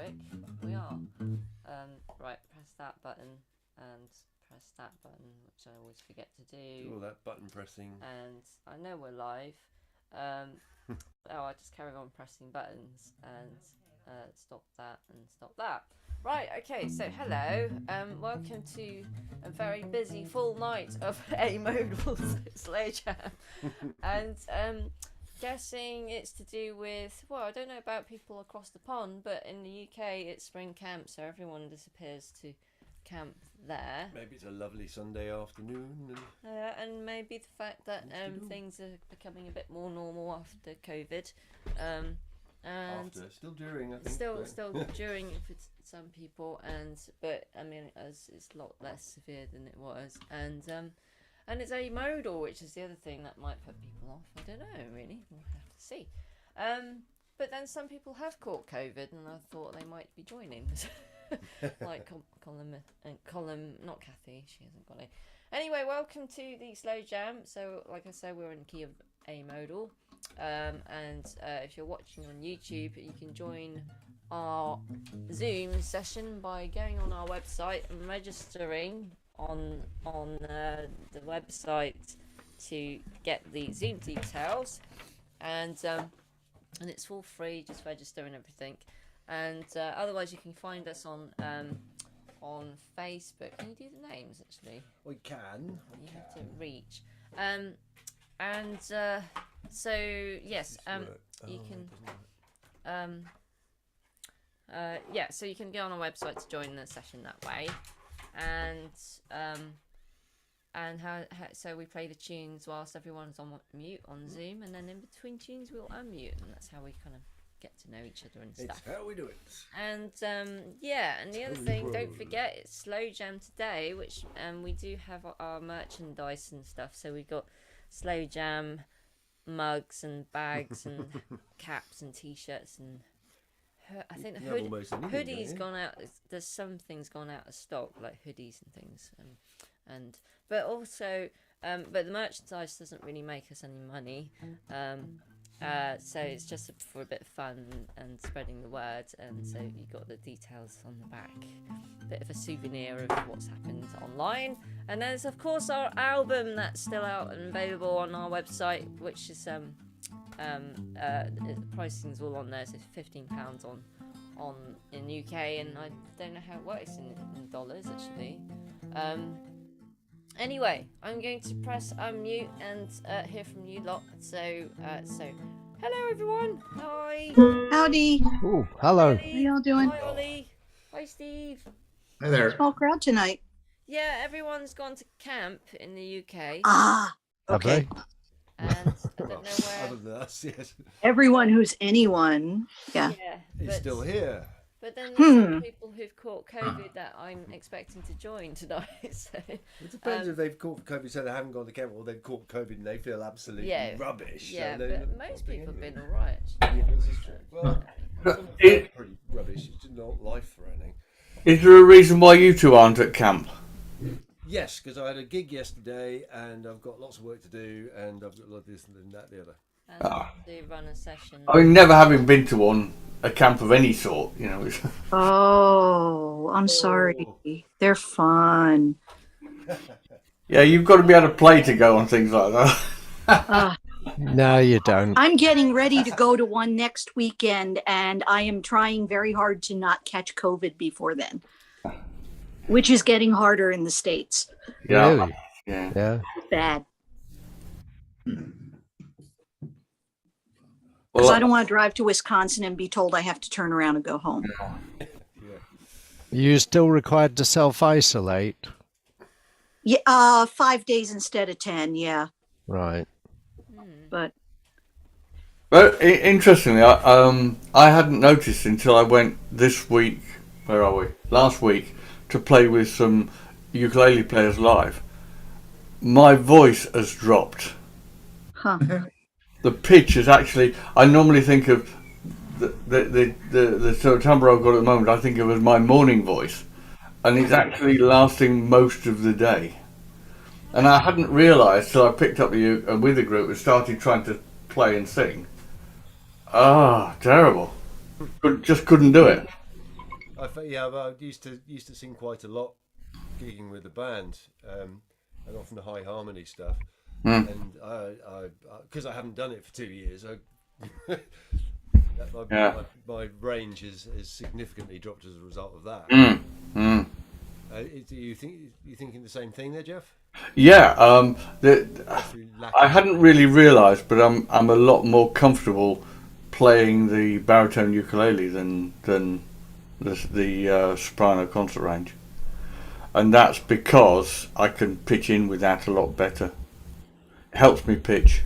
quick. We are. Right, press that button and press that button, which I always forget to do. All that button pressing. And I know we're live. I just carry on pressing buttons and stop that and stop that. Right, okay, so hello. Welcome to a very busy full night of A-modal Slow Jam. And guessing it's to do with, well, I don't know about people across the pond, but in the UK it's spring camp, so everyone disappears to camp there. Maybe it's a lovely Sunday afternoon. And maybe the fact that things are becoming a bit more normal after COVID. And after, still during, I think. Still during for some people, but I mean, as it's a lot less severe than it was, and it's A-modal, which is the other thing that might put people off. I don't know, really. We'll have to see. But then some people have caught COVID, and I thought they might be joining. Like Colin, not Kathy, she hasn't got it. Anyway, welcome to the Slow Jam. So, like I said, we're in the key of A-modal. And if you're watching on YouTube, you can join our Zoom session by going on our website and registering on the website to get the Zoom details. And it's all free, just register and everything. And otherwise, you can find us on Facebook. Can you do the names actually? We can. You have to reach. So yes, you can. So you can go on our website to join the session that way, so we play the tunes whilst everyone's on mute on Zoom, and then in between tunes we'll unmute, and that's how we kind of get to know each other and stuff. It's how we do it. And and the other thing, don't forget, it's Slow Jam today, which we do have our merchandise and stuff. So we've got Slow Jam mugs and bags and caps and t-shirts and I think the hoodie's gone out. There's some things gone out of stock, like hoodies and things, but the merchandise doesn't really make us any money. So it's just for a bit of fun and spreading the word, and so you got the details on the back, a bit of a souvenir of what's happened online. And there's of course our album that's still out and available on our website, which is the pricing's all on there, so it's £15 on in UK, and I don't know how it works in dollars actually. Anyway, I'm going to press unmute and hear from you lot. So hello everyone. Hi. Howdy. Oh, hello. How y'all doing? Hi Ollie. Hi Steve. Hi there. Small crowd tonight. Yeah, everyone's gone to camp in the UK. Okay. And I don't know where. Other than us, yes. Everyone who's anyone. Yeah. It's still here. But then there's some people who've caught COVID that I'm expecting to join tonight. So It depends if they've caught COVID, so they haven't gone to camp, or they've caught COVID and they feel absolutely rubbish. Yeah, so but most people have been all right. Yeah, this is true. Well, some people are pretty rubbish. It's not life-threatening. Is there a reason why you two aren't at camp? Yes, because I had a gig yesterday, and I've got lots of work to do, and I've got a lot of this and that, the other. And do run a session. I mean, never having been to a camp of any sort, you know. Oh, I'm sorry. They're fun. Yeah, you've got to be able to play to go on things like that. No, you don't. I'm getting ready to go to one next weekend, and I am trying very hard to not catch COVID before then, which is getting harder in the States. Yeah. Really? Yeah. Bad. Because I don't want to drive to Wisconsin and be told I have to turn around and go home. You still required to self-isolate? Yeah, 5 days instead of 10. Yeah, Right. but interestingly, I hadn't noticed until I went this week, last week, to play with some ukulele players live. My voice has dropped. The pitch is actually, I normally think of the sort of timbre I've got at the moment, I think of as my morning voice, and it's actually lasting most of the day. And I hadn't realised till I picked up with the group and started trying to play and sing. Terrible. Just couldn't do it. I used to sing quite a lot, gigging with the band, and often the high harmony stuff. And because I haven't done it for 2 years, my range has significantly dropped as a result of that. Do you thinking the same thing there, Jeff? Yeah, I hadn't really realised, but I'm a lot more comfortable playing the baritone ukulele than the soprano concert range, and that's because I can pitch in with that a lot better. It helps me pitch.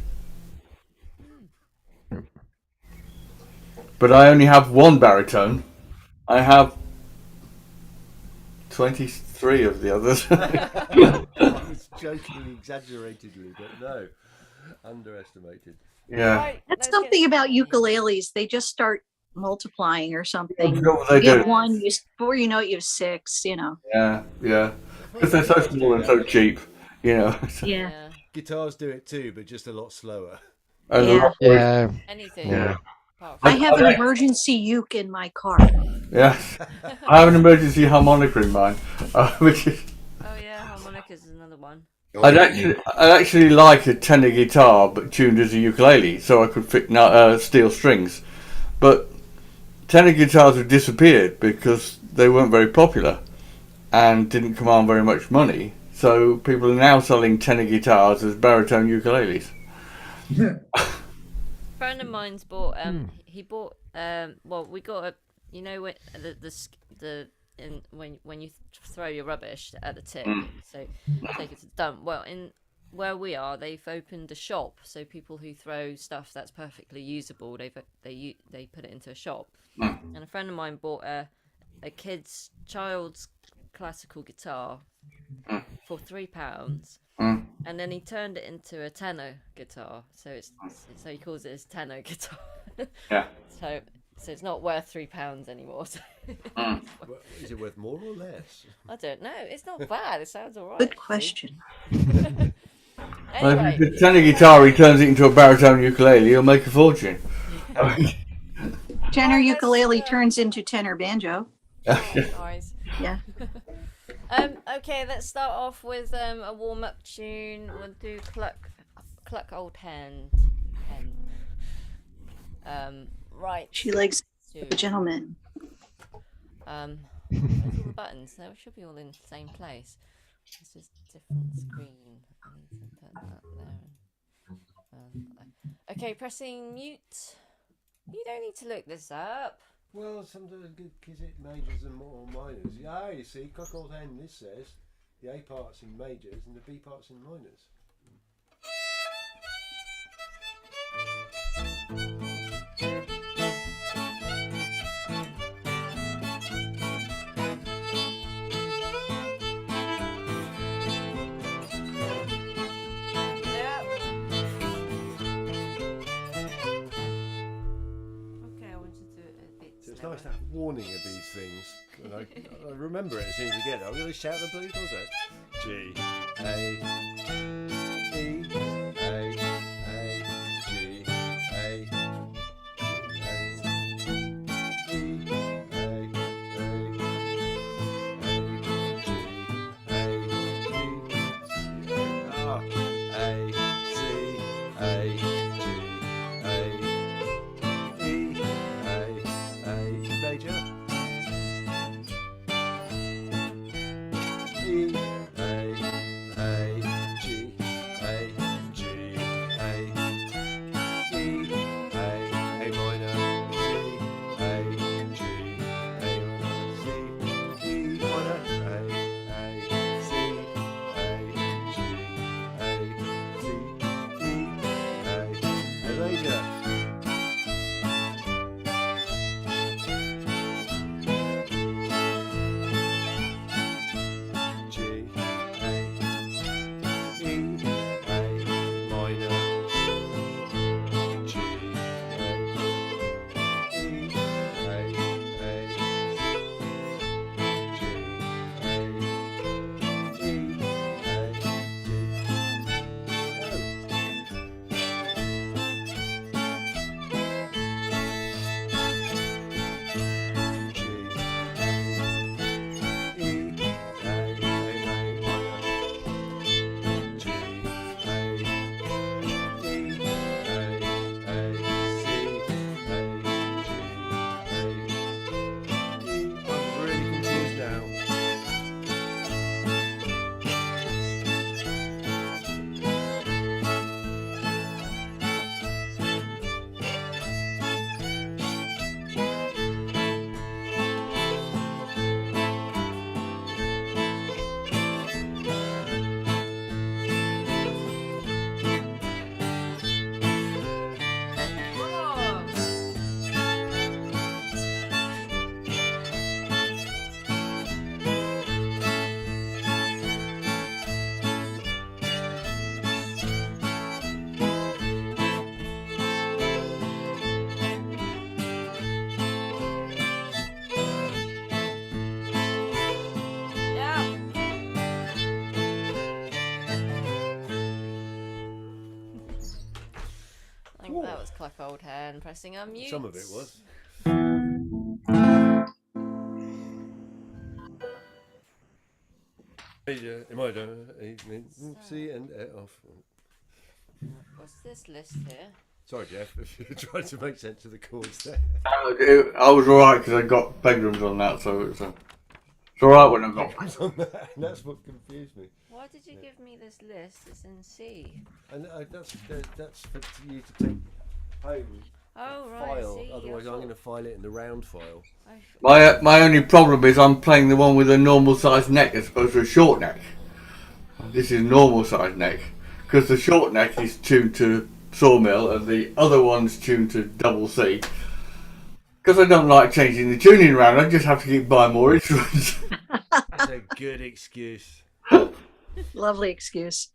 But I only have one baritone. I have 23 of the others. It's jokingly, exaggeratedly, but no, underestimated. Yeah. Right, That's let's something get- about ukuleles. They just start multiplying or something. They You get do. one, before you know it, you have 6. You know. Yeah. Because they're so small and so cheap, Yeah. Yeah. Guitars do it too, but just a lot slower. And a Yeah. lot- Yeah. Anything. Yeah. apart I from- have an emergency uke in my car. Yeah. I have an emergency harmonica in mine, which is. Oh yeah, harmonicas is another one. I'd actually like a tenor guitar, but tuned as a ukulele, so I could fit steel strings. But tenor guitars have disappeared because they weren't very popular and didn't command very much money. So people are now selling tenor guitars as baritone ukuleles. A friend of mine's bought. He bought. Well, we got a. You know when when you throw your rubbish at the tip, so take it to the dump. Well, in where we are, they've opened a shop, so people who throw stuff that's perfectly usable, they put it into a shop. And a friend of mine bought a child's classical guitar for £3, and then he turned it into a tenor guitar. So he calls it his tenor guitar. Yeah. So it's not worth £3 anymore. So. Is it worth more or less? I don't know. It's not bad. It sounds alright. Good question. Anyway, If the tenor guitar he turns it into a baritone ukulele, he'll make a fortune. Tenor Oh, ukulele that's, turns into tenor banjo. nice. Yeah. Okay, let's start off with a warm-up tune. We'll do Cluck Old Hen. Right. She likes Two. the gentleman. Where's all the buttons? They should be all in the same place. It's just different screen. I need to put that there. Okay, pressing mute. You don't need to look this up. Well, sometimes is it majors and more minors? Yeah, you see, Cluck Old Hen, this says the A part's in majors and the B part's in minors. Yeah. Okay, I want you to do it a bit So it's slower. nice to have warning of these things. And I remember it as soon as I get it. I'm going to shout the bloody concert. G, A, E, A, G, A, E, major. E, A, G, A, G, A, E, A minor, C, A, G, A minor, C, E minor, A, C, A, G, A, C, E, A major. Cluck Old Hen pressing unmute. Some of it was. Am I done? Evening. See and off. What's this list here? Sorry, Jeff, if you're trying to make sense of the chords there. I was alright because I got pedgrams on that, so it's alright when I got. On that, and that's what confused me. Why did you give me this list? It's in C. And that's for you to take home. Oh, right. File. C. Otherwise, I'm going to file it in the round file. My only problem is I'm playing the one with a normal sized neck as opposed to a short neck. This is normal sized neck because the short neck is tuned to sawmill and the other one's tuned to double C. Because I don't like changing the tuning around, I just have to keep buying more instruments. That's a good excuse. Lovely excuse.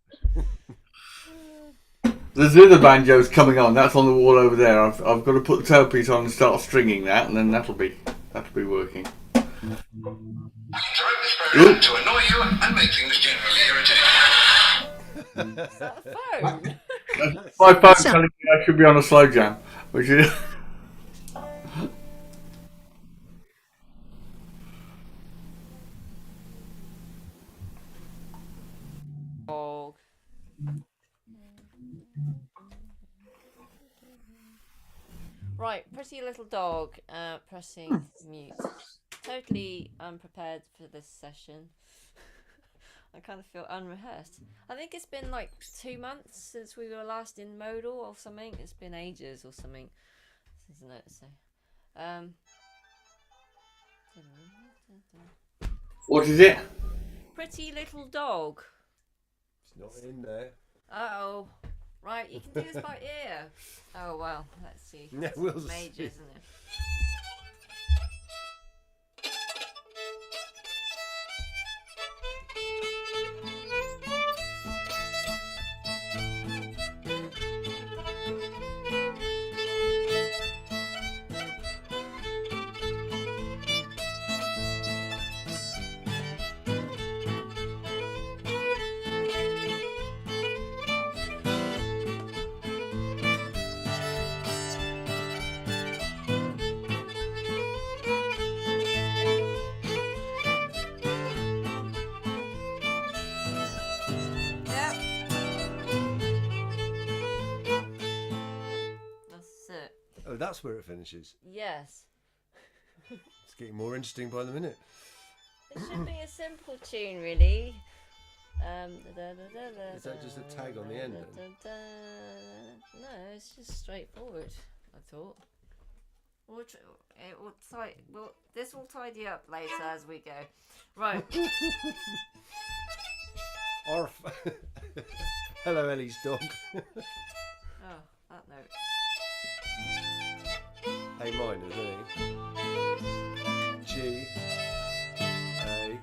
There's the other banjos coming on. That's on the wall over there. I've got to put the tailpiece on and start stringing that, and then that'll be working. We interrupt this program to annoy you and make things generally irritating. Is that a phone? My phone's telling me I should be on a slow jam, which is. Dog. Right, pretty little dog, pressing mute. Totally unprepared for this session. I kind of feel unrehearsed. I think it's been like 2 months since we were last in modal or something. It's been ages or something, isn't it? So, What is it? pretty little dog. It's not in there. Uh-oh. Right, you can do this by ear. Oh, well, let's see. Yeah, It's we'll major, see. isn't it? Yep. That's it. Oh, that's where it finishes. Yes. It's getting more interesting by the minute. It should be a simple tune, really. Is that just a tag on the end then? No, it's just straightforward, I thought. This will tidy up later as we go. Right. Arf. Hello, Ellie's dog. Oh, that note. A minor, isn't it? G. A.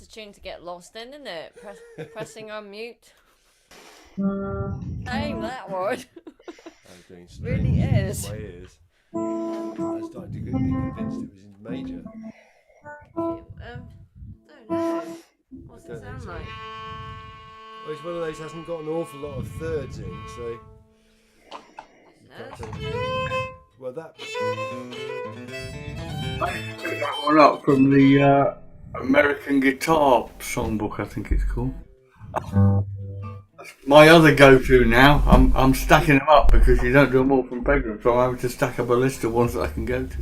a tune to get lost in, isn't it? Pressing on mute. Saying that word. I was doing Really is. My ears. I was starting to be convinced it was in major. Don't know. What's I don't it sound think so. like? Well, it's one of those hasn't got an awful lot of thirds in, so. Well, that. I picked that one up from the American Guitar Songbook, I think it's called. That's my other go-to now. I'm stacking them up because you don't do them all from bedroom, so I'm having to stack up a list of ones that I can go to.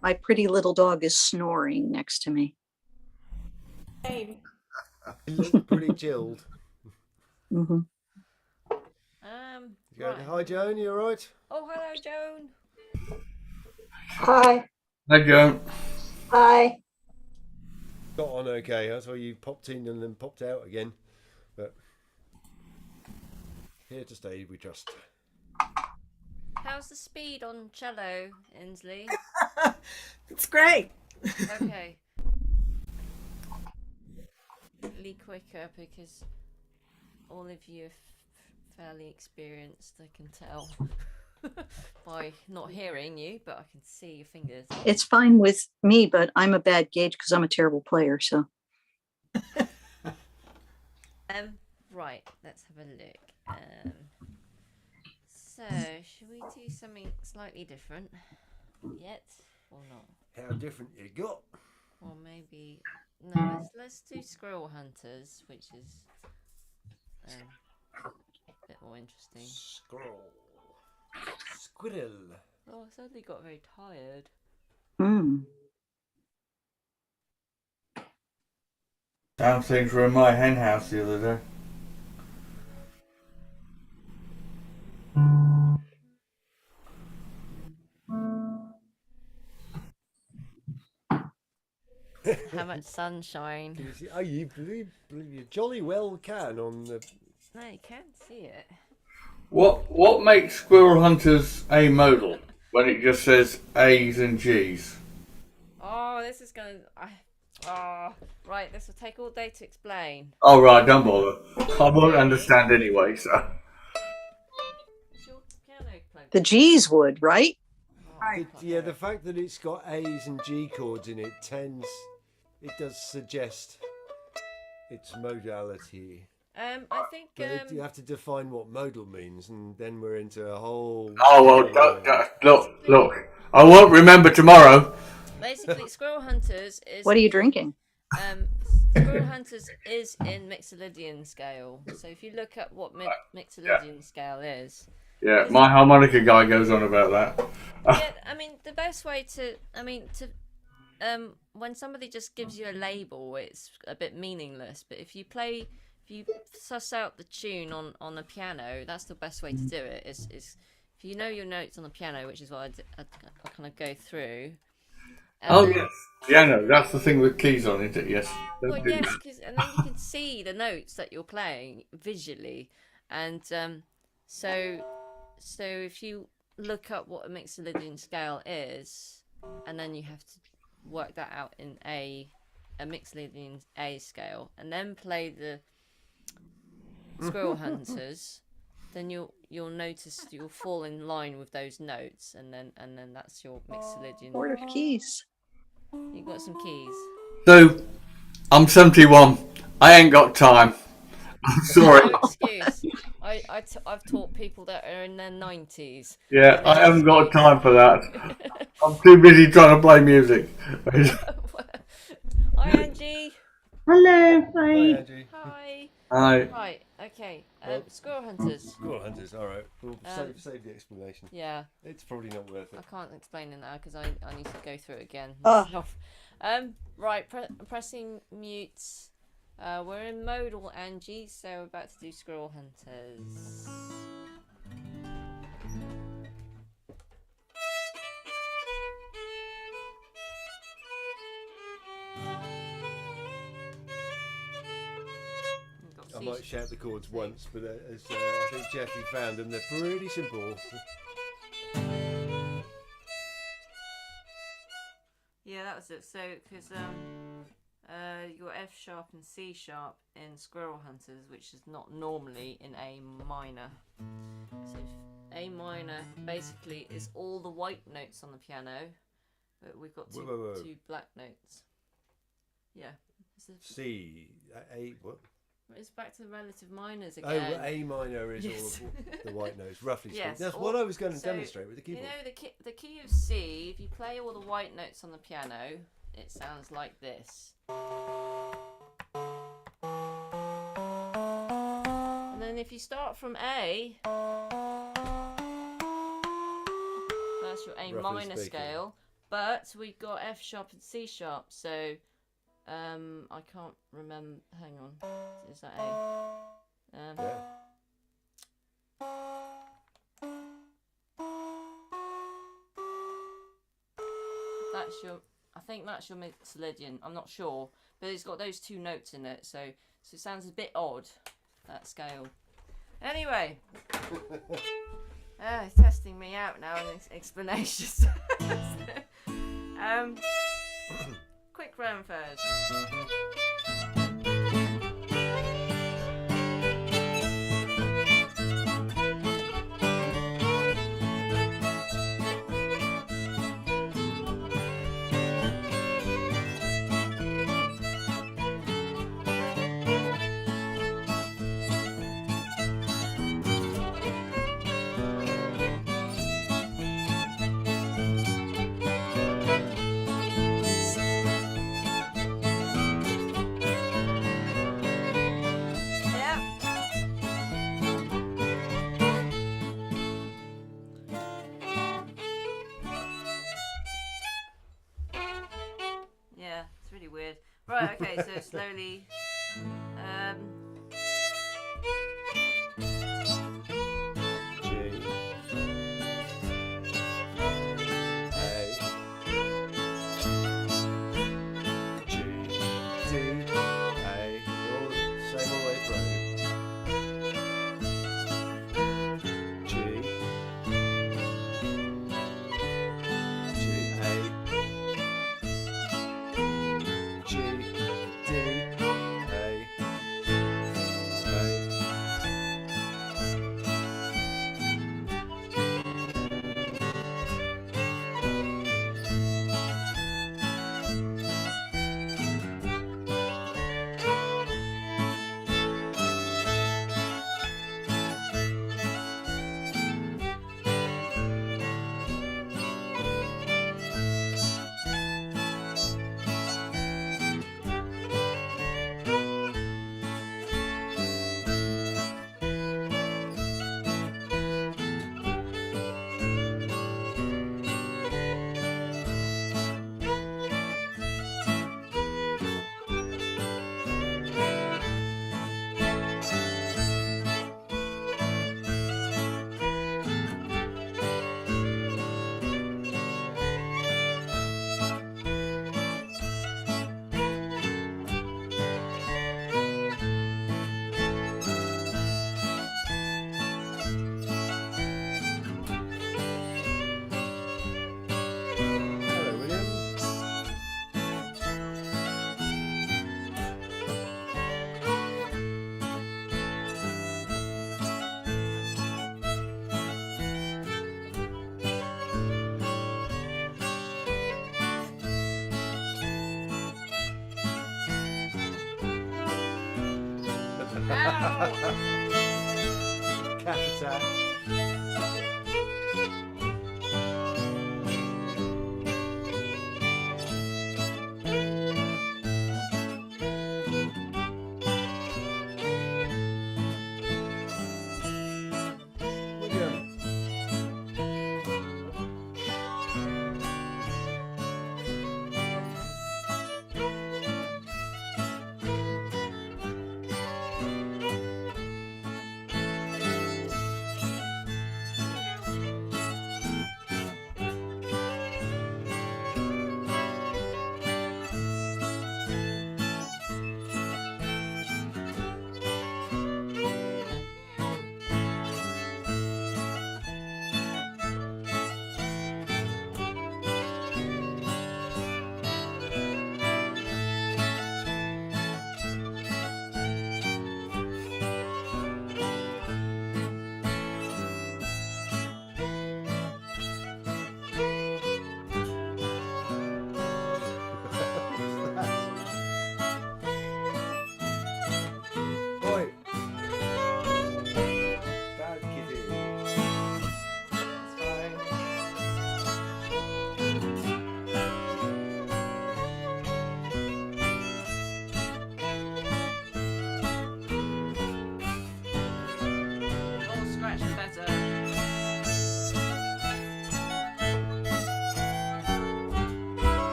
My pretty little dog is snoring next to me. You look pretty chilled. Mm-hmm. Right. Hi, Joan. You all right? Oh, hello, Joan. Hi. Hi, Joan. Hi. Got on okay. That's why you popped in and then popped out again. But here to stay, we trust. How's the speed on cello, Inslee? It's great. Okay. Really quicker because all of you are fairly experienced, I can tell. By not hearing you, but I can see your fingers. It's fine with me, but I'm a bad gauge because I'm a terrible player. So. Right. Let's have a look. So, should we do something slightly different yet, or not? How different you got? Or maybe no. Let's do Squirrel Hunters, which is a bit more interesting. Squirrel. Oh, I suddenly got very tired. Hmm. Damn things were in my hen house the other day. How much sunshine? Can you see? Oh, you jolly well can on the. No, you can't see it. What makes Squirrel Hunters a modal when it just says A's and G's? Oh, this is gonna. Right. This will take all day to explain. Oh right, don't bother. I won't understand anyway, so. Is your piano playing? The G's would, right? Yeah, the fact that it's got A's and G chords in it it does suggest its modality. I think. But you have to define what modal means, and then we're into a whole. Oh well, look. I won't remember tomorrow. Basically, Squirrel Hunters is. What are you drinking? Squirrel Hunters is in Mixolydian scale. So if you look at what Mixolydian scale is. Yeah, my harmonica guy goes on about that. Yeah, I mean the best way to, when somebody just gives you a label, it's a bit meaningless. But if you suss out the tune on the piano, that's the best way to do it. Is if you know your notes on the piano, which is what I kind of go through. Yes, piano. That's the thing with keys on, isn't it? Yes. Well, yes, and then you can see the notes that you're playing visually, and so if you look up what a Mixolydian scale is, and then you have to work that out in a Mixolydian A scale, and then play the Squirrel Hunters, then you'll notice you'll fall in line with those notes, and then that's your Mixolydian. Board of keys. You got some keys. So, I'm 71. I ain't got time. I'm sorry. No excuse. I've taught people that are in their 90s. Yeah, I haven't got time for that. I'm too busy trying to play music. Hi, Angie. Hello. Hi, Hi. Andrew. Hi. Hi. Right. Okay. Well- Squirrel Hunters. Squirrel Hunters, alright. We'll save the explanation. Yeah. It's probably not worth I it. can't explain it now because I need to go through it again. Ugh. myself. Right. Pressing mute. We're in modal, Angie, so we're about to do Squirrel Hunters. I might shout the chords once, but as I think Jeffy found them, they're pretty simple. that was it. So, because you got F sharp and C sharp in Squirrel Hunters, which is not normally in A minor. So A minor basically is all the white notes on the piano, but we've got two black notes. Yeah. C, A, what? It's back to the relative minors again. Oh, A minor is all of the white notes, roughly speaking. Yes, That's what I was going to demonstrate with the keyboard. You know, the key of C, if you play all the white notes on the piano, it sounds like this. And then if you start from A, that's your A minor scale. But we've got F sharp and C sharp, so I can't remember. Hang on, is that A? Yeah. That's your. I think that's your mixolydian. I'm not sure, but it's got those two notes in it, so it sounds a bit odd, that scale. Anyway, he's testing me out now in his explanations. Quick round first. Yeah, it's really weird. Right, okay, so slowly. Cat attack. William.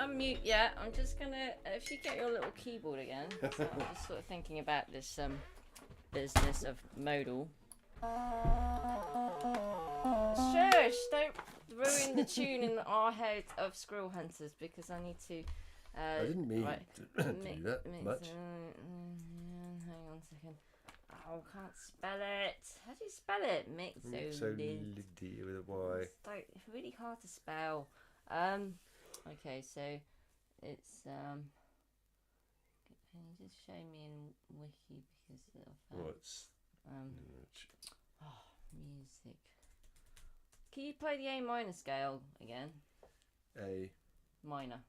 unmute yet. I'm just gonna. If you get your little keyboard again. So I'm just sort of thinking about this business of modal. Shush! Don't ruin the tune in our head of Squirrel Hunters because I need to. I didn't mean to do that much. Hang on a second. Oh, can't spell it. How do you spell it? Mixolid. With a Y. It's like really hard to spell. Okay, so it's Can you just show me in Wiki because What's music. Can you play the A minor scale again? A Minor.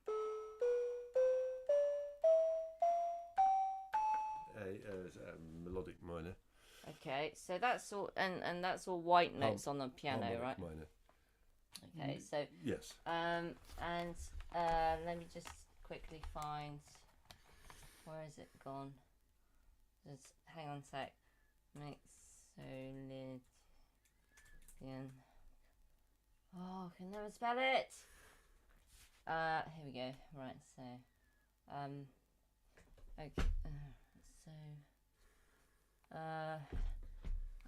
melodic minor. Okay, so that's all, and that's all white notes on the piano, harmonic right? Minor. Okay, so Yes. and let me just quickly find where is it gone? Just hang on a sec. Mixolydian. Oh, can never spell it. Here we go. Right, so okay, so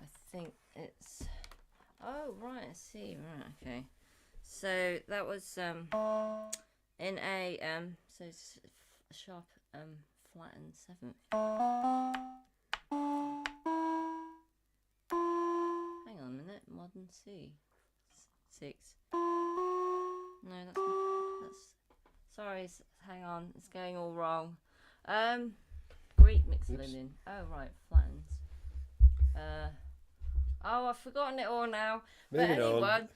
I think it's. Oh right, I see. Right, okay. So that was in A so it's sharp flattened seventh. Hang on a minute, modern C. 6. No, that's sorry, hang on, it's going all wrong. Greek mixolydian. Oh right, flattened. Oh, I've forgotten it all now. But anyway,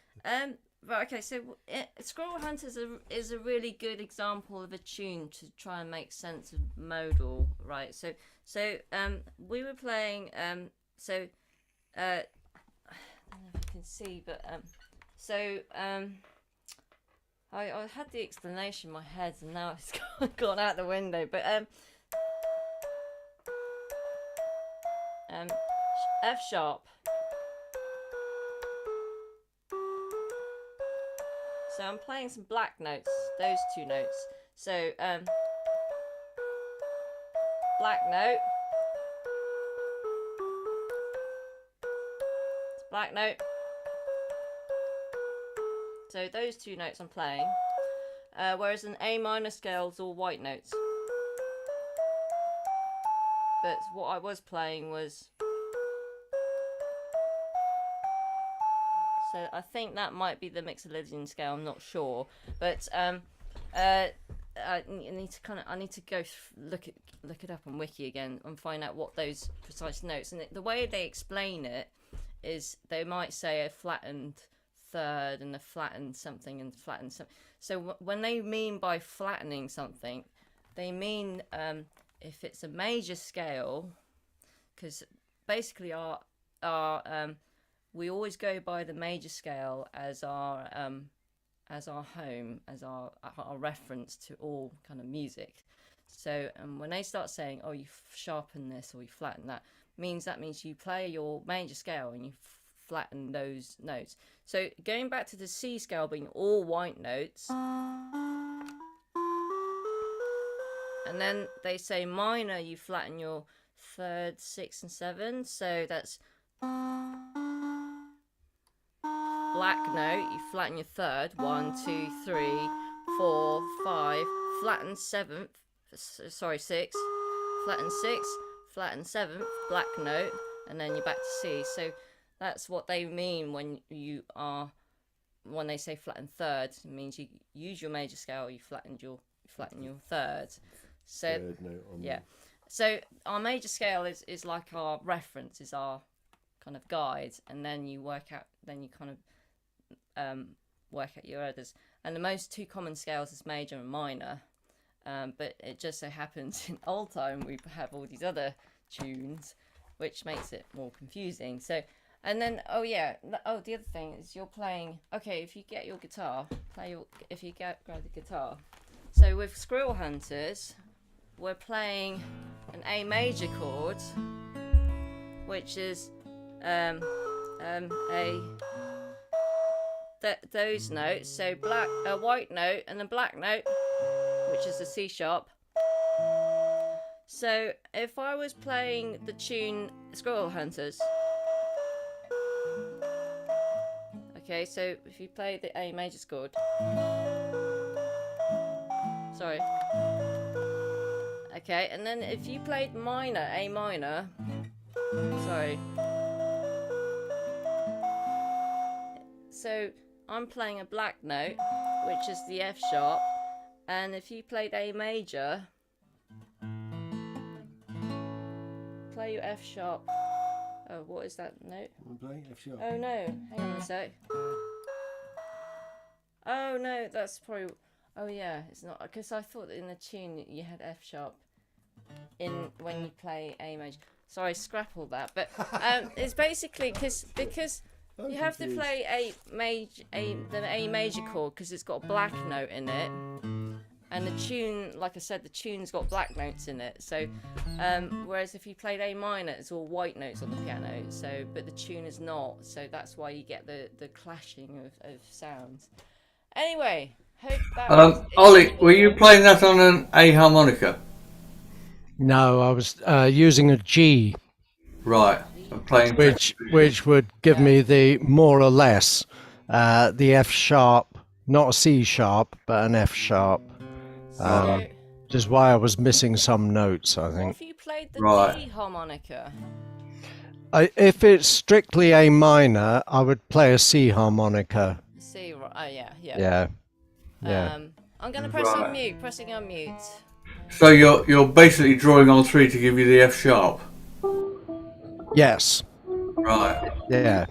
right, okay, so Squirrel Hunters is a really good example of a tune to try and make sense of modal, right? So we were playing I don't know if you can see, but I had the explanation in my head and now it's gone out the window, but F sharp. So I'm playing some black notes, those two notes. So black note, it's black note. So those two notes I'm playing, whereas an A minor scale is all white notes. But what I was playing was. So I think that might be the Mixolydian scale. I'm not sure, but I need to go look it up on Wiki again and find out what those precise notes. And the way they explain it is they might say a flattened third and a flattened something and flattened something. So when they mean by flattening something, they mean if it's a major scale, because basically our we always go by the major scale as our home, as our reference to all kind of music. So when they start saying, oh, you sharpen this or you flatten that, means you play your major scale and you flatten those notes. So going back to the C scale being all white notes, and then they say minor, you flatten your third, 6 and 7. So that's black note, you flatten your third, 1, 2, 3, 4, 5, flatten 7th, sorry, 6, flatten 6, flatten 7th, black note, and then you're back to C. So that's what they mean when they say flatten third. It means you use your major scale, you flatten your third. So Third note on yeah. So our major scale is like our reference, is our kind of guide, and then you work out your others. And the most two common scales is major and minor, but it just so happens in old time we have all these other tunes, which makes it more confusing. So, and then the other thing is you're playing. Okay, if you get your guitar, grab the guitar. So with Squirrel Hunters, we're playing an A major chord, which is those notes. So a white note and a black note, which is a C sharp. So if I was playing the tune Squirrel Hunters, okay, so if you play the A major chord, sorry, okay, and then if you played minor, A minor, sorry, so I'm playing a black note, which is the F sharp, and if you played A major, play your F sharp. Oh, what is that note? Play F sharp. Oh no, hang on a sec. Oh no, that's probably. Oh yeah, it's not, because I thought that in the tune you had F sharp in when you play A major. Sorry, scrap all that. But it's basically because you have to play the A major chord because it's got a black note in it. And the tune, like I said, the tune's got black notes in it. So, whereas if you played A minor, it's all white notes on the piano. So, but the tune is not. So that's why you get the clashing of sounds. Anyway, hope that. Ollie, were you playing that on an A harmonica? No, I was using a G, Right. I'm playing. which would give me the more or less the F sharp, not a C sharp, but an F sharp. So, Which is why I was missing some notes, I what think. if you played the Right. D harmonica? If it's strictly A minor, I would play a C harmonica. C, right? Oh yeah. Yeah. I'm gonna press Right. on mute. Pressing on mute. So you're basically drawing on 3 to give you the F sharp. Yes. Right. Yeah.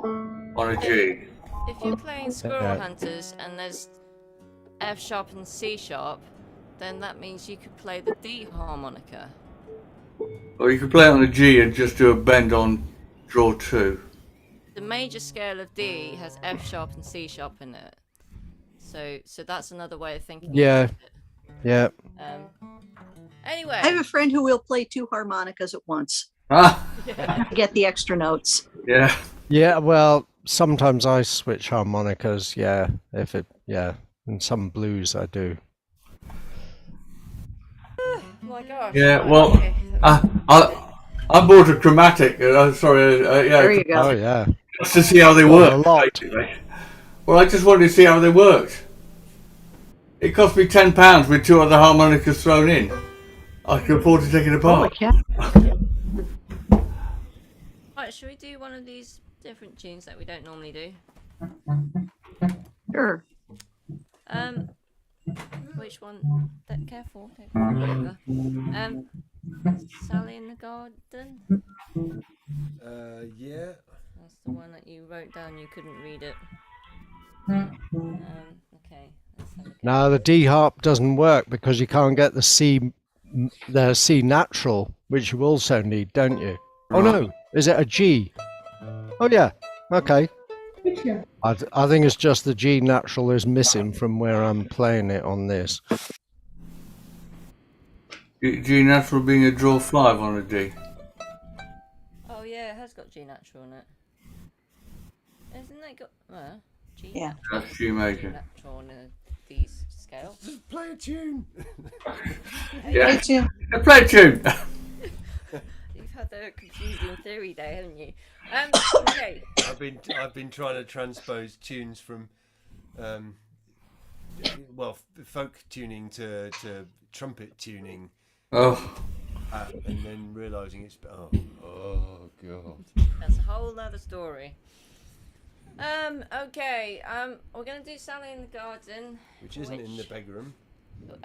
On a G. If you're playing Squirrel Yeah. Hunters and there's F sharp and C sharp, then that means you could play the D harmonica. Or you could play it on a G and just do a bend on draw 2. The major scale of D has F sharp and C sharp in it. So that's another way of thinking. Yeah. About it. Yeah. Anyway. I have a friend who will play 2 harmonicas at once Ah, to get the extra notes. yeah. Yeah, well, sometimes I switch harmonicas, yeah, and some blues I do. Oh my gosh. Yeah, well, Okay. I bought a chromatic. Sorry, yeah, There you go. Oh, yeah. just to see how they A work. lot. Basically. Well, I just wanted to see how they worked. It cost me £10 with 2 other harmonicas thrown in. I could afford to take it Holy apart. cow. Right, should we do one of these different tunes that we don't normally do? Sure. Which one? Careful, don't fall over. Sally in the Garden. Yeah. That's the one that you wrote down. You couldn't read it. Okay. Let's have a go. Now the D harp doesn't work because you can't get the C natural, which you also need, don't you? Oh no, is it a G? Oh yeah, okay. I think it's just the G natural is missing from where I'm playing it on this. G natural being a draw 5 on a D. Oh yeah, it has got G natural in it. Isn't it got G Yeah. natural? That's G major. Natural on a D scale. Just play a tune. Yeah. too. Play a tune. You've had the confusing theory day, haven't you? Okay. I've been trying to transpose tunes from, folk tuning to trumpet tuning, Oh, and then realising it's oh god. That's a whole nother story. Okay. We're gonna do Sally in the Garden. Which isn't in the bedroom.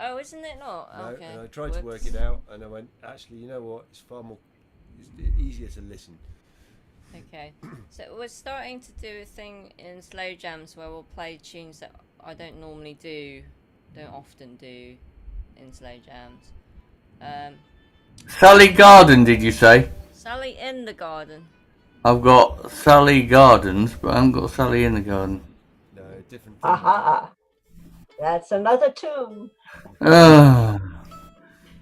Oh, isn't it not? No, Okay. and I tried to work Whoops. it out, and I went, actually, you know what? It's easier to listen. Okay. So we're starting to do a thing in slow jams where we'll play tunes that I don't often do in slow jams. Sally Garden, did you say? Sally in the Garden. I've got Sally Gardens, but I haven't got Sally in the Garden. No, different thing. Aha. That's another tune.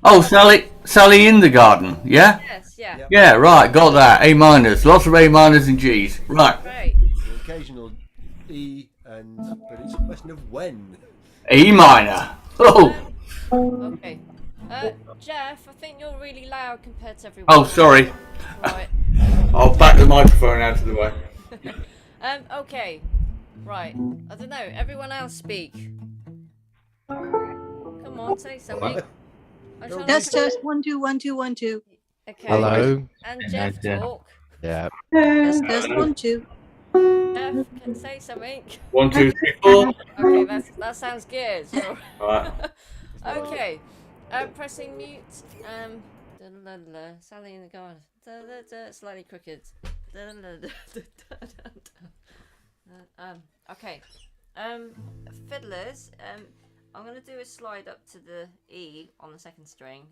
Oh, Sally in the Garden, yeah? Yes, yeah. Yep. Yeah, right, got that. A minors, lots of A minors and Gs. Right, Great. The occasional E, but it's a question of when. E minor. Oh, Okay. Jeff, I think you're really loud compared to everyone. oh, sorry. Right. I'll back the microphone out of the way. Okay. Right. I don't know. Everyone else speak. Come on, say something. I'm trying to- Test 1 2 1 2 1 2. Okay. Hello. And Jeff talk. Yeah. Test 1 2. Jeff, say something. 1, 2, 3, 4. Okay, that sounds good. So, Right. okay. Pressing mute. Sally in the garden. Slightly crooked. Okay. Fiddlers. I'm gonna do a slide up to the E on the second string,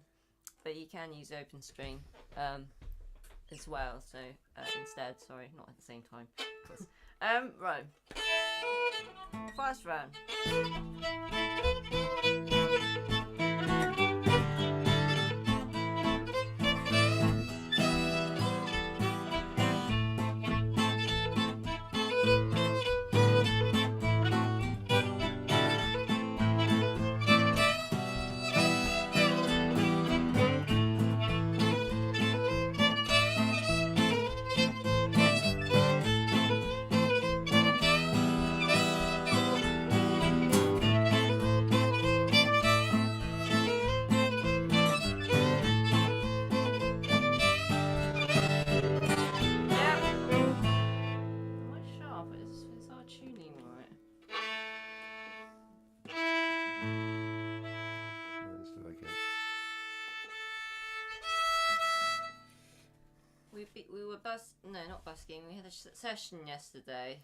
but you can use open string as well. So instead, sorry, not at the same time. Right. First round. We were not busking. We had a session yesterday.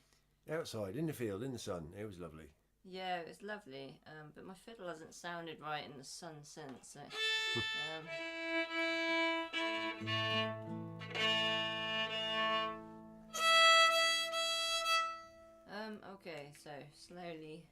Outside, in the field, in the sun. It was lovely. Yeah, it was lovely. But my fiddle hasn't sounded right in the sun since. So, okay, so slowly.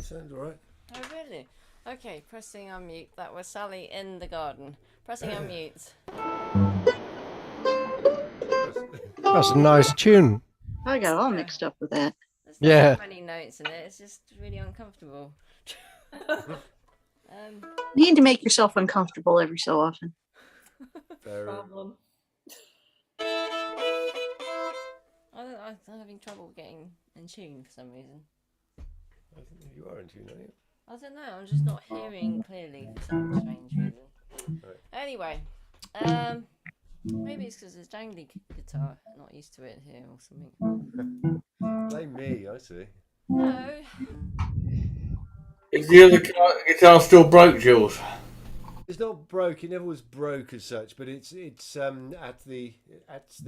sounds alright. Oh, really? Okay, pressing unmute. That was Sally in the garden. Pressing unmute. That's a nice tune. I got all mixed up with that. There's not Yeah. that many notes in it. It's just really uncomfortable. You need to make yourself uncomfortable every so often. Problem. I'm having trouble getting in tune for some reason. I think you are in tune, aren't you? I don't know. I'm just not hearing clearly for some strange reason. Right. Anyway, maybe it's because it's jangly guitar. I'm not used to it here or something. Blame me, I see. No. Is the other guitar still broke, Jules? It's not broke. It never was broke as such, but it's at the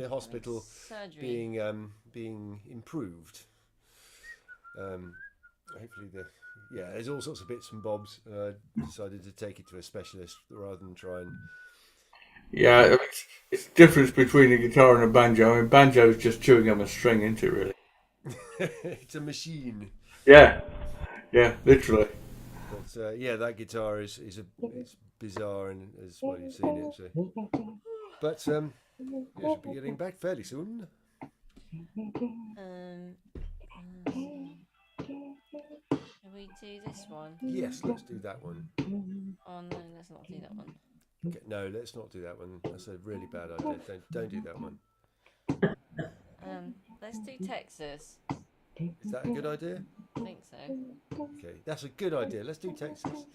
hospital Surgery. being improved. Hopefully there's all sorts of bits and bobs. I decided to take it to a specialist rather than try and. Yeah, it's the difference between a guitar and a banjo. I mean, banjo's just chewing on a string, isn't it, really? It's a machine. Yeah, literally. But that guitar is it's bizarre and as well you've seen it. So. But should be getting back fairly soon. Can we do this one? Yes, let's do that one. Oh no, let's not do that one. Okay, no, let's not do that one. That's a really bad idea. Don't do that one. Let's do Texas. Is that a good idea? I think so. Okay, that's a good idea. Let's do Texas.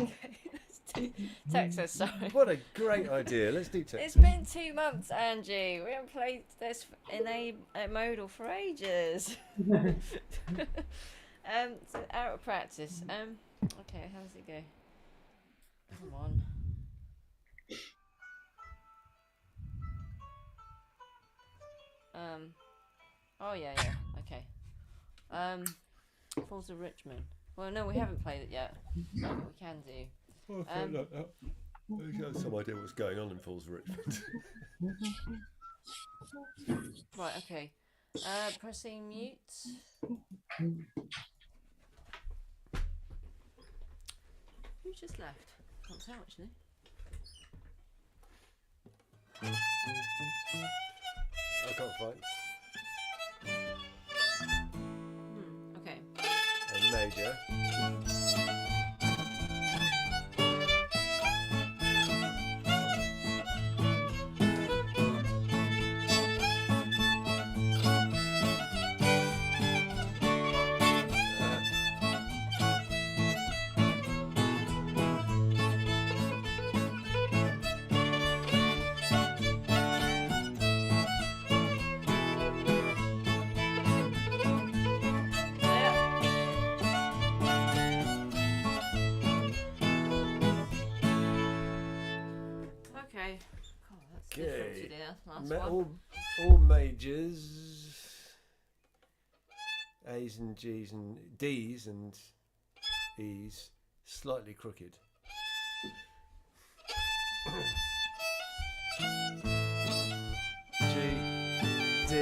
Okay, let's do Texas. Sorry. What a great idea. Let's do Texas. It's been 2 months, Angie. We haven't played this in a modal for ages. So out of practice. Okay, how does it go? Come on. Oh yeah. Okay. Falls of Richmond. Well, no, we haven't played it yet. So we can do. Okay, look, you have some idea what's going on in Falls of Richmond. Right. Okay. Pressing mute. Who just left? Can't tell actually. I can't find. Okay. A major. Okay. God, that's different to the last one. All majors. A's and G's and D's and E's slightly crooked. G, D,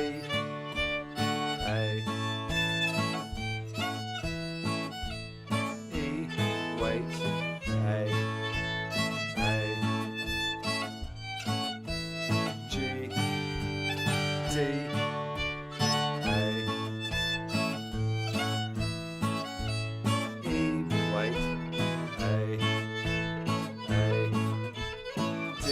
A, E, wait, A, G, D, A, E, wait, A, D,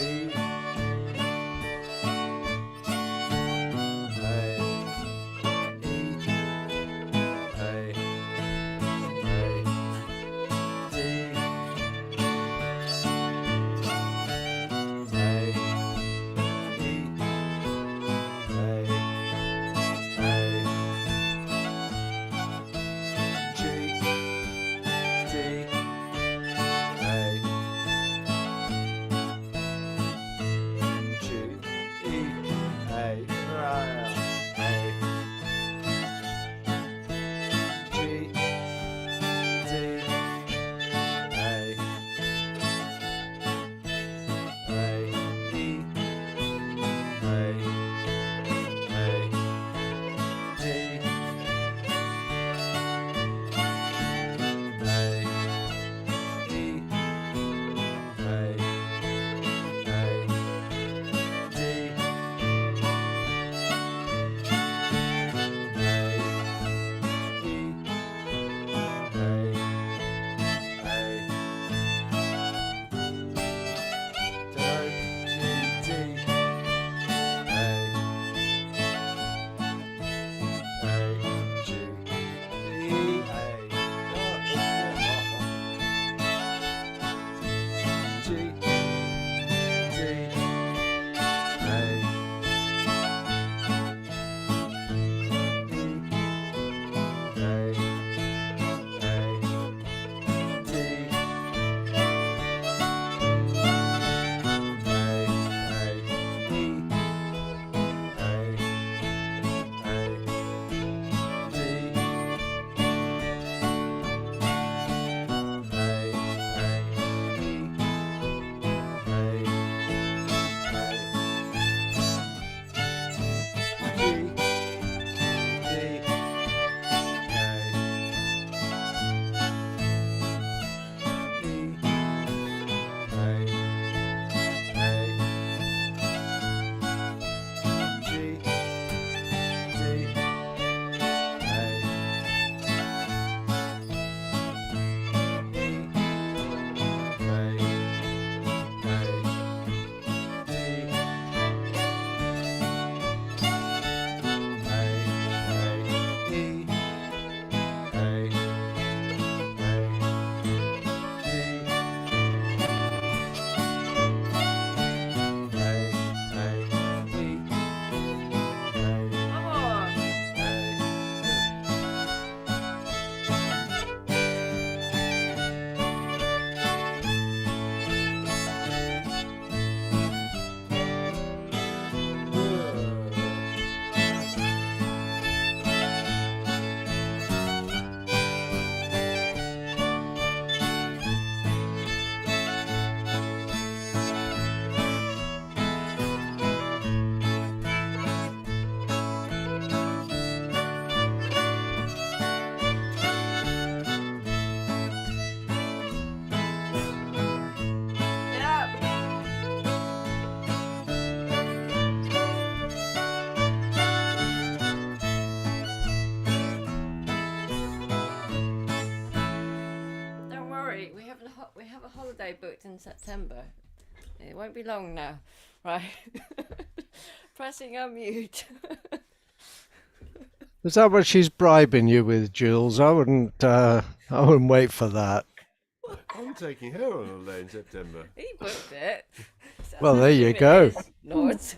we have a holiday booked in September. It won't be long now, right? Pressing unmute. Is that what she's bribing you with, Jules? I wouldn't wait for that. I'm taking her on holiday in September. He booked it. So Well, there you it go. is, Lords.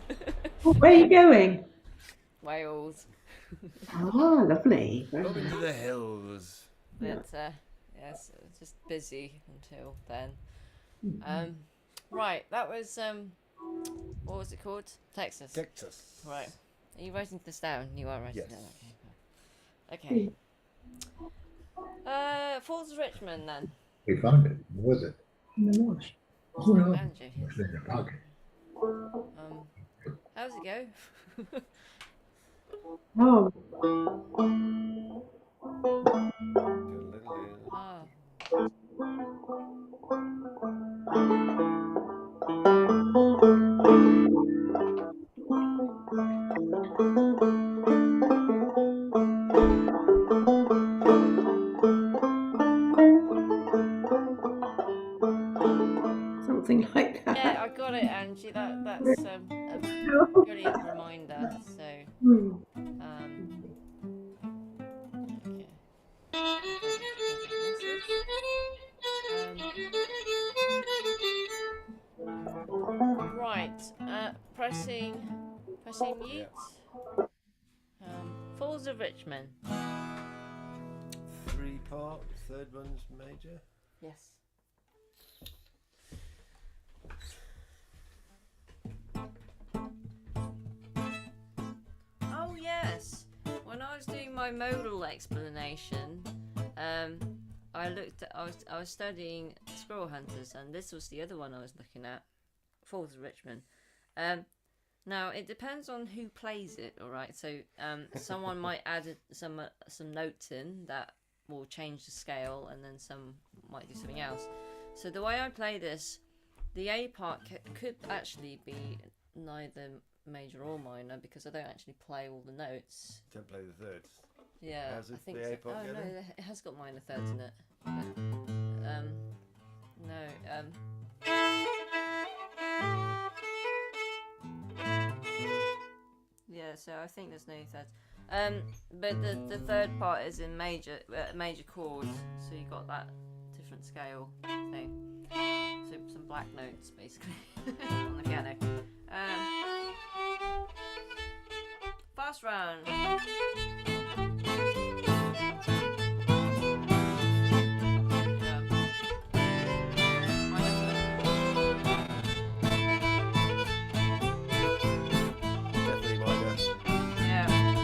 Where are you going? Wales. Oh, lovely. Very Up into nice. the hills. But yes, just busy until then. Right, that was what was it called? Texas. Texas. Right. Are you writing this down? You are writing Yes. down. Okay. Falls of Richmond then. We found it. What was it? In the marsh. Oh, no. Banjo. It's in the pocket. How's it go? Oh, Oh. something like that. Yeah, I got it, Angie. That's a brilliant reminder. So, Hmm. okay. Right. Pressing mute. Falls of Richmond. 3-part, third one's major. Yes. Oh yes. When I was doing my modal explanation, I was studying Squirrel Hunters, and this was the other one I was looking at, Falls of Richmond. Now it depends on who plays it. All right, so someone might add some notes in that will change the scale, and then some might do something else. So the way I play this, the A part could actually be neither major or minor, because I don't actually play all the notes. Don't play the thirds. Yeah, How's I it, think the so. A part Oh go no, then? it has got minor thirds in it. But, no. Yeah, so I think there's no thirds. But the third part is in major chords, so you got that different scale thing. So some black notes basically on the piano. Fast round. Definitely minor. Yeah.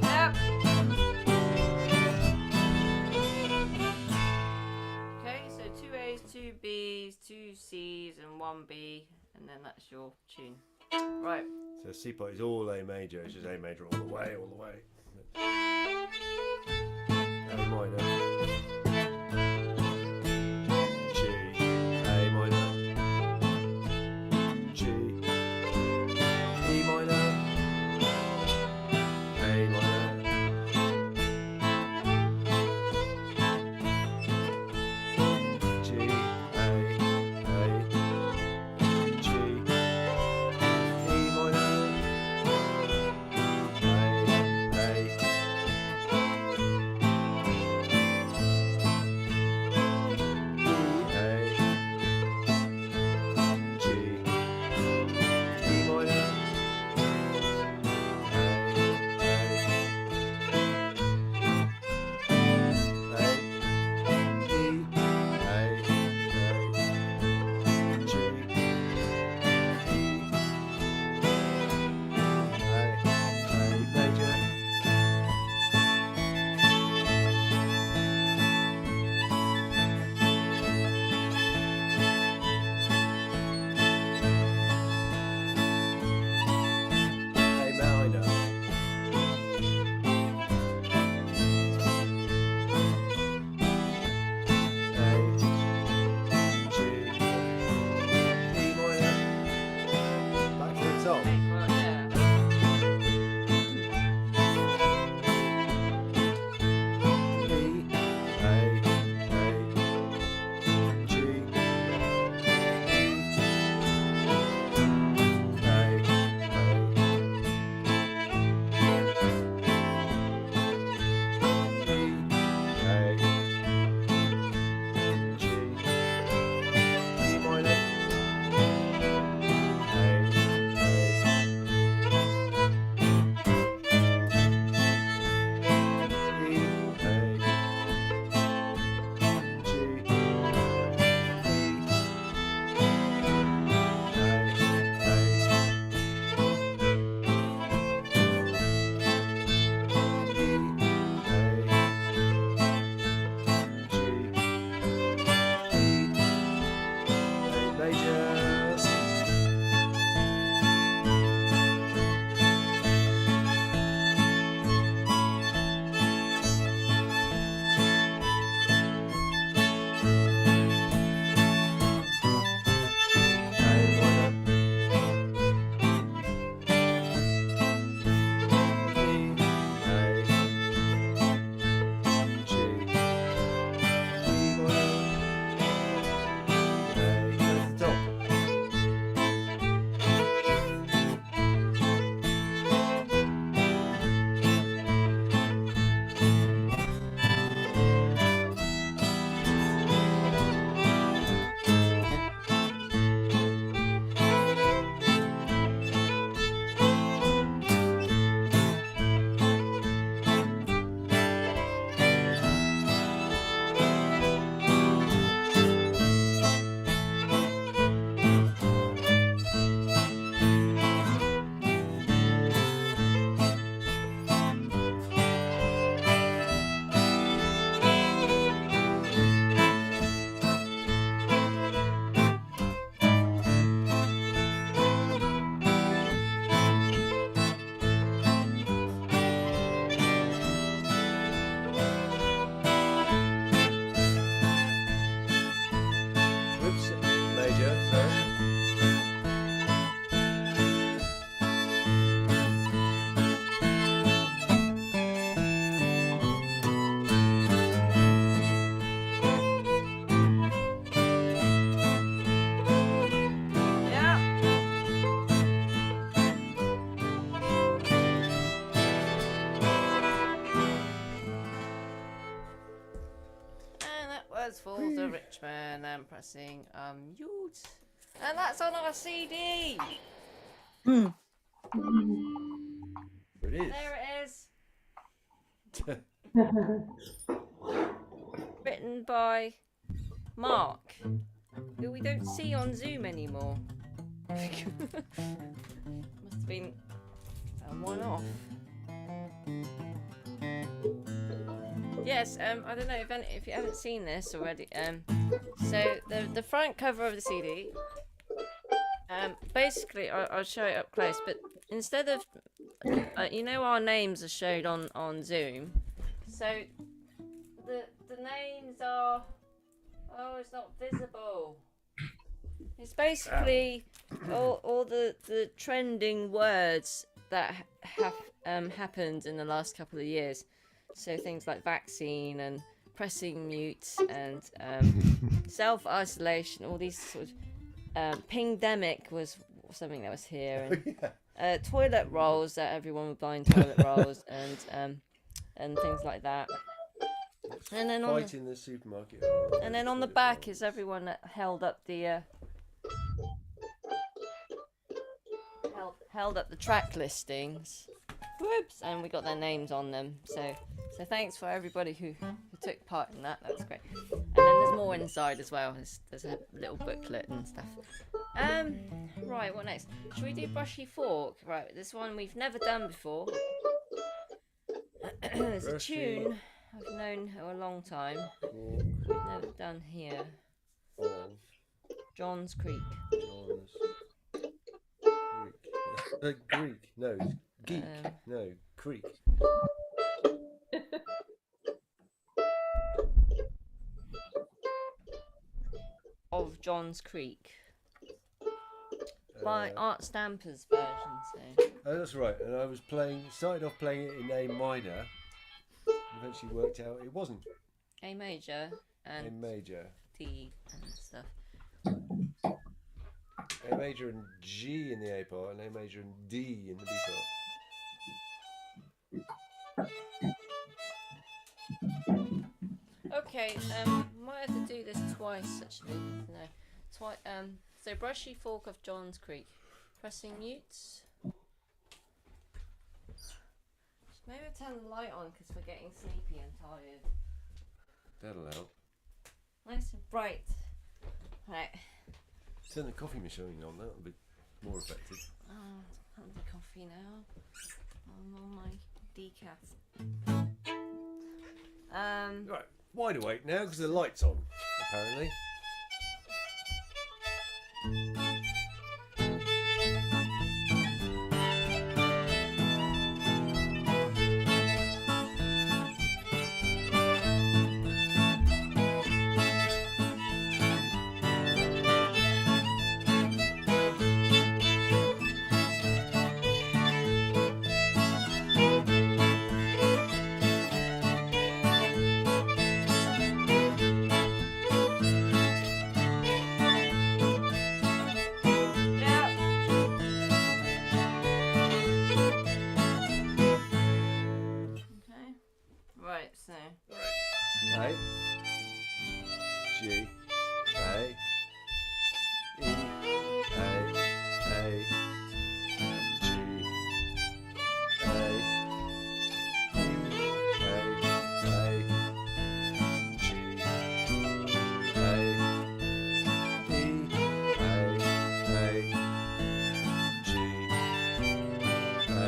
Yep. Okay, so 2 A's, 2 B's, 2 C's, and 1 B, and then that's your tune. Right. So C part is all A major. It's just A major all the way, all the way. A minor. G. A minor. G. E minor. A minor. G. A. G. E minor. A. Travelers for the Richmond and pressing mute. And that's on our CD. Hmm. There it is. There it is. Written by Mark, who we don't see on Zoom anymore. Must have been a one-off. Yes, I don't know if you haven't seen this already. So the front cover of the CD. Basically, I'll show it up close. But instead of, our names are showed on Zoom. So the names are. Oh, it's not visible. It's basically all the trending words that have happened in the last couple of years. So things like vaccine and pressing mute and self-isolation, all these sort of pingdemic was something that was here, and toilet rolls, that everyone was buying toilet rolls and things like that. And then Fight in the supermarket. and then on the back is everyone that held up the held up the track listings. Whoops! And we got their names on them. So thanks for everybody who took part in that. That's great. And then there's more inside as well. There's a little booklet and stuff. Right, what next? Should we do Brushy Fork? Right, this one we've never done before. It's a tune I've known for a long time. We've never done here. John's Creek. Greek. No, it's geek. No, creek. Of John's Creek. By Art Stamper's version, so. Oh, that's right. And I was started off playing it in A minor. Eventually worked out it wasn't. A major and A major. D and stuff. A major and G in the A part, and A major and D in the B part. Okay, might have to do this twice actually. No, so Brushy Fork of John's Creek. Pressing mutes. Maybe turn the light on because we're getting sleepy and tired. That'll help. Nice and bright. Right. Turn the coffee machine on, that'll be more effective. Oh, I'm the coffee now. I'm on my decaf. Right, wide awake now because the light's on, apparently. A, G, A, E, A, G, A,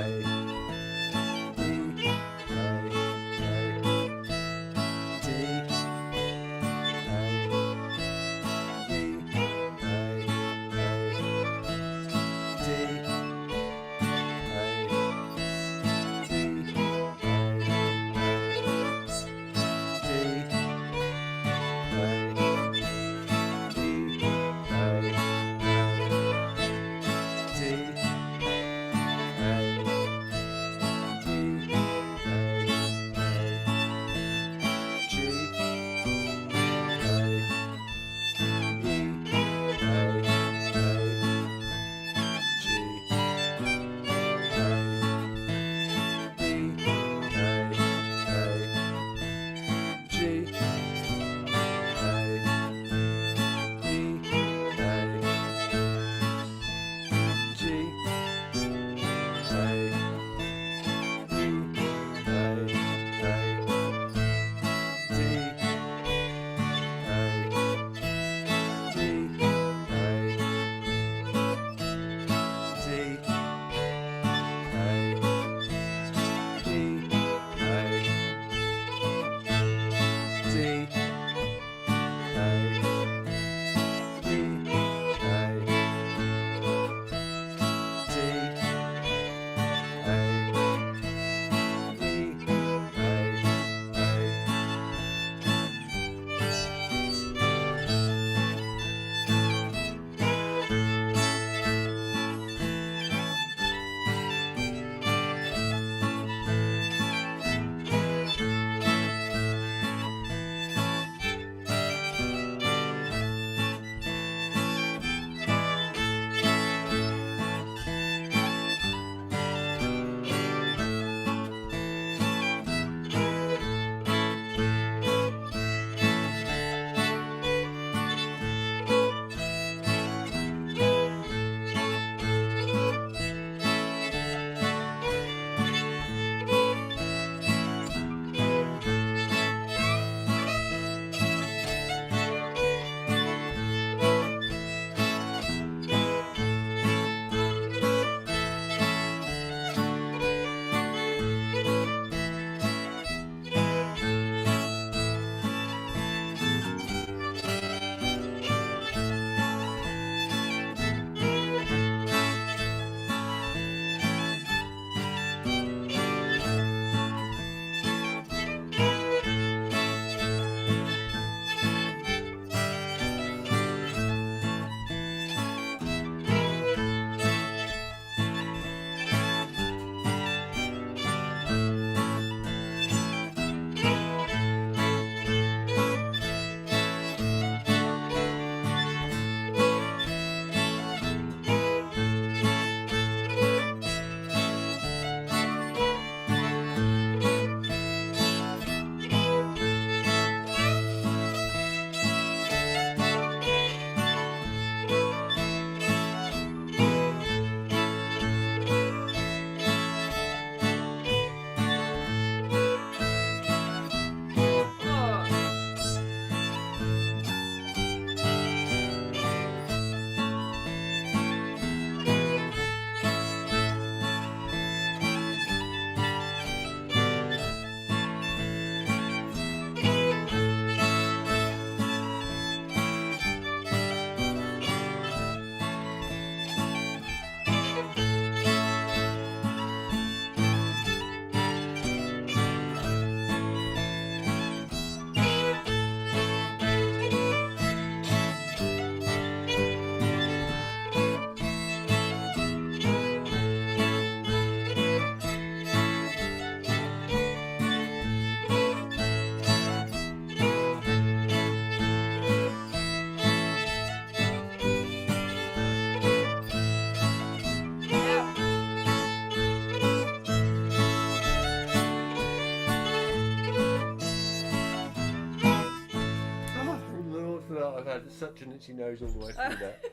I've had such an itchy nose all the way through that.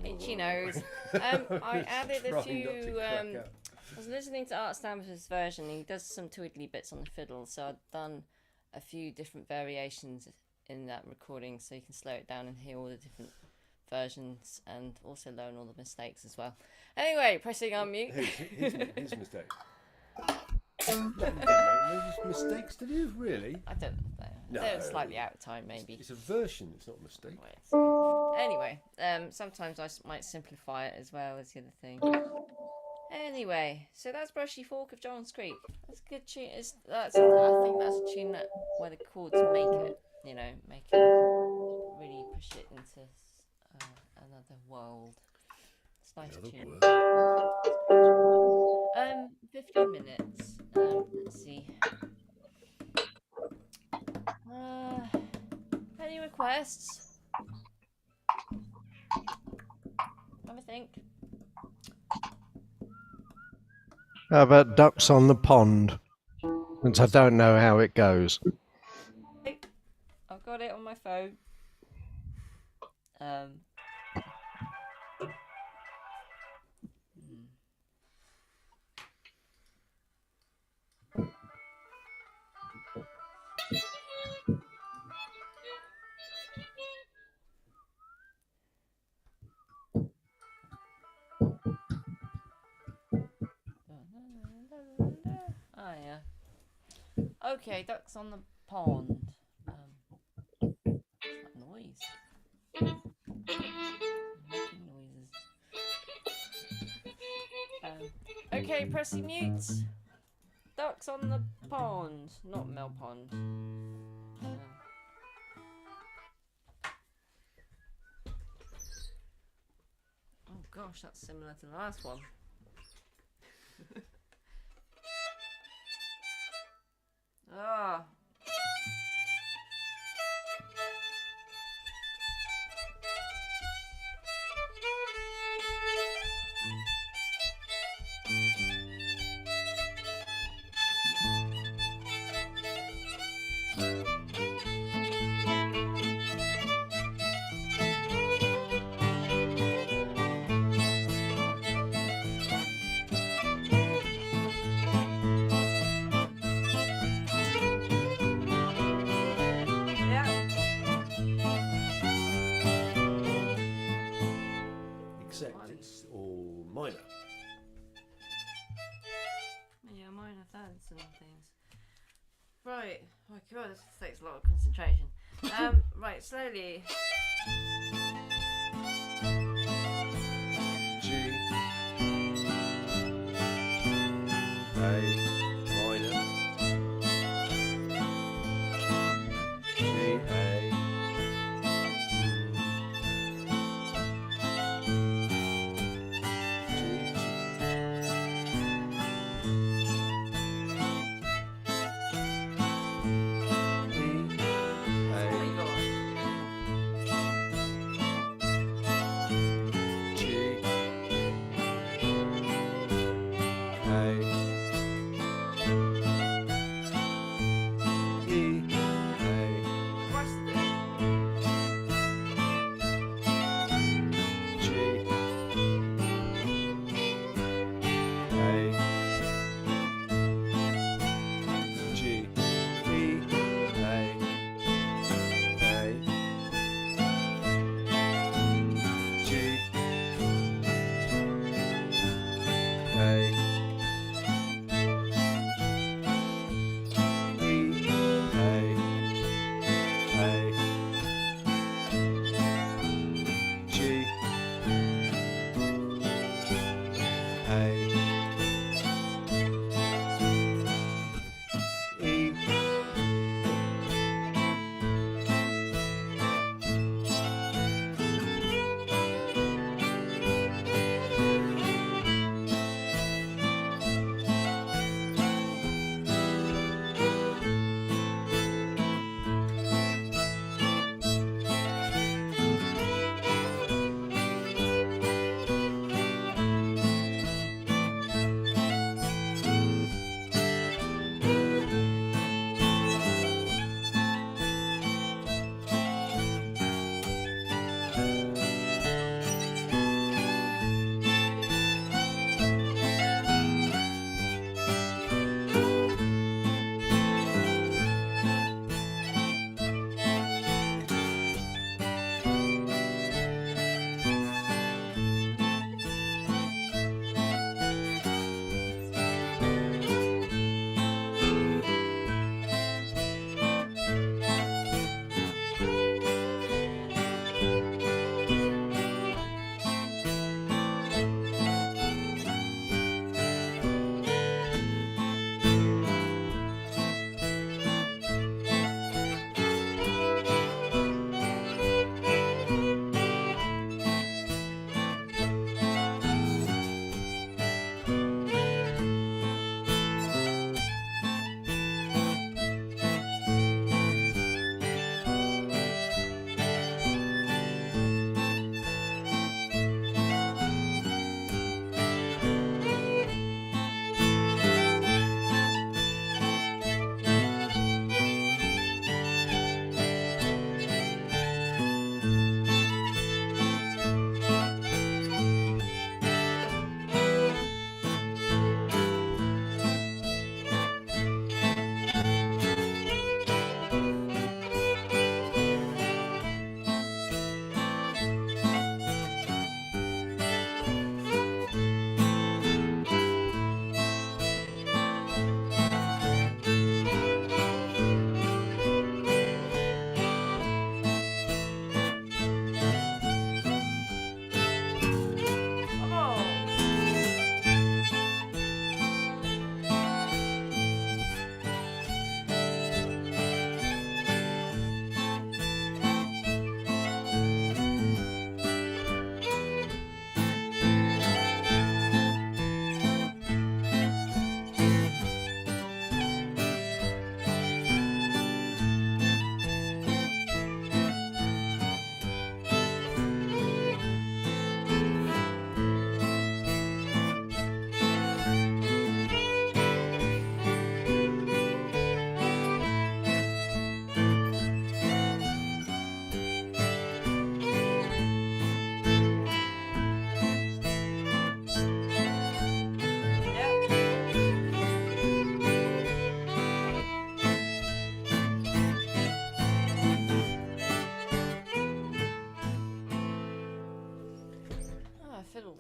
Itchy nose. I added a Trying few. not to crack up. I was listening to Art Stamper's version. He does some twiddly bits on the fiddle, so I've done a few different variations in that recording, so you can slow it down and hear all the different versions, and also learn all the mistakes as well. Anyway, pressing on mute. His mistake. Mistakes to do, really? I don't know. No. They're slightly out of time, maybe. It's a version. It's not a mistake. Anyway, sometimes I might simplify it as well as the other thing. Anyway, so that's Brushy Fork of John's Creek. That's a good tune. I think that's a tune where the chords make it, make it really push it into another world. It's a nice tune. 15 minutes. Let's see. Any requests? Have a think. How about ducks on the pond? Since I don't know how it goes. Hey, I've got it on my phone. Oh yeah. Okay, ducks on the pond. What's that noise? Making noises. Okay, pressing mute. Ducks on the pond, not Mill Pond. Oh gosh, that's similar to the last one. Ah. Except it's all minor. Yeah, mine have done some things. Right. Oh my god, this takes a lot of concentration. Right, slowly. G, A, minor, G, A, There you go.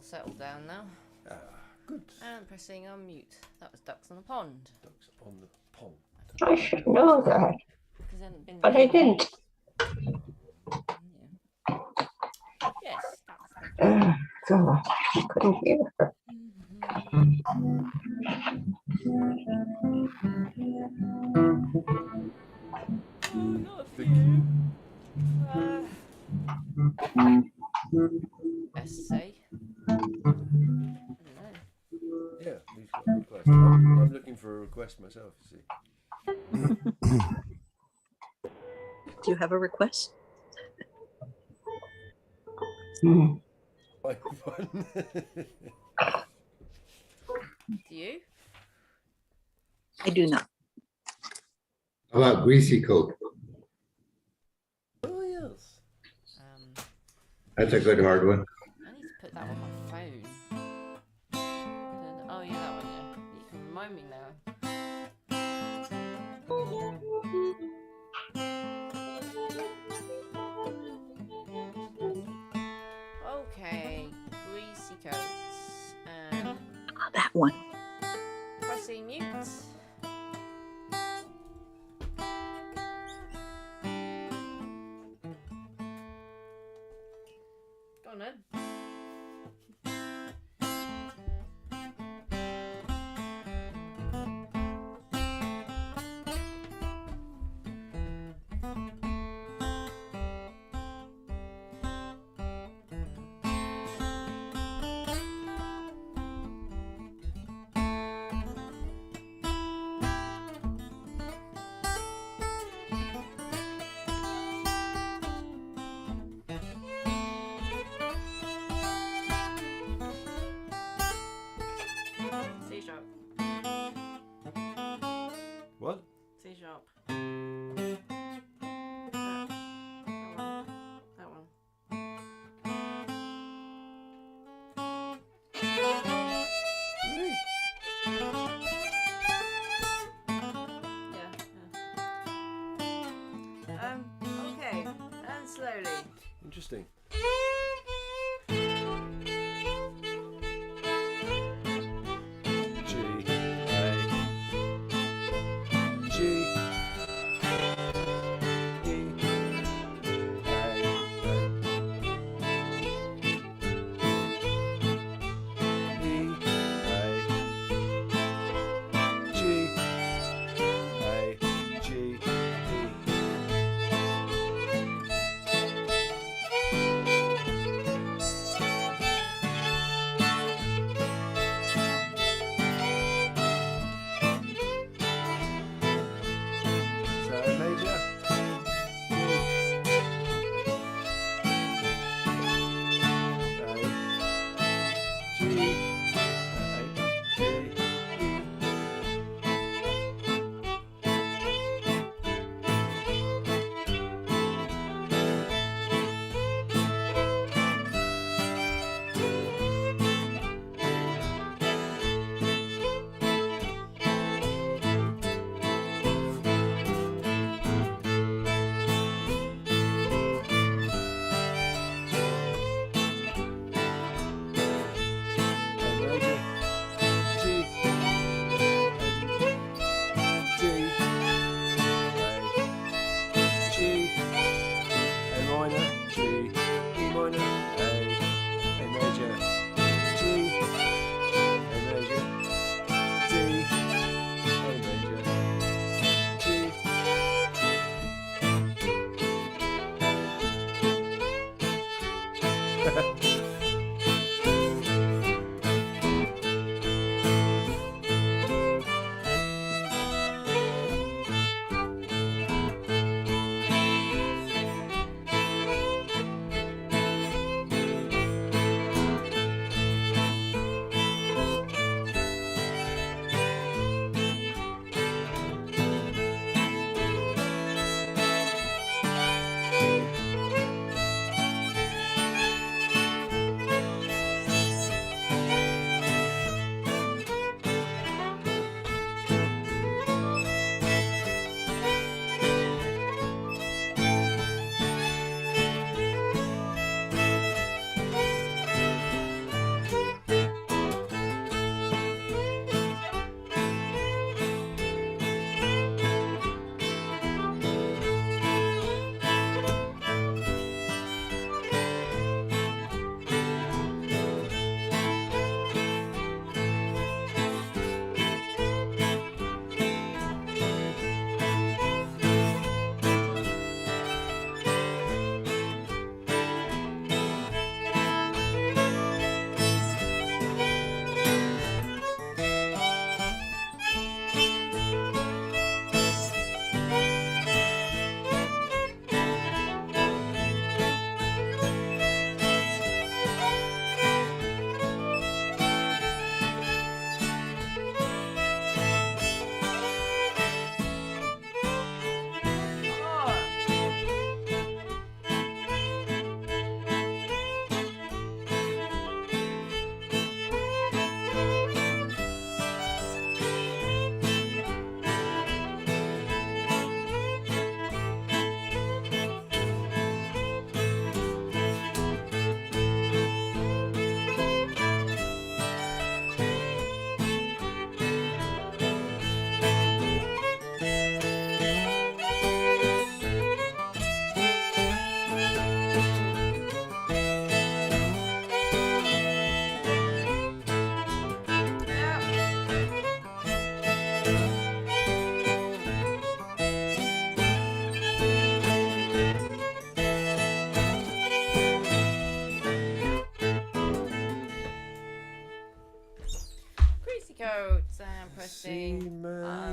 settled down now. Good. And pressing unmute. That was ducks on the pond. Ducks on the pond. I should know that, Because it hadn't been but I didn't. Yes, ducks on the God, I couldn't hear her. Essay. Yeah, we've got a request. I'm looking for a request myself, you see. Do you have a request? Like one. Do you? I do not. How about Greasy Coat? Oh, yes. That's a good hard one. I need to put that on my phone. Oh yeah, that one. Yeah, you can remind me now. Okay, Greasy Coats. That one. Pressing mute. Go on then. C sharp. What? C sharp. That one. Okay, and slowly. Interesting. G, A, G, E,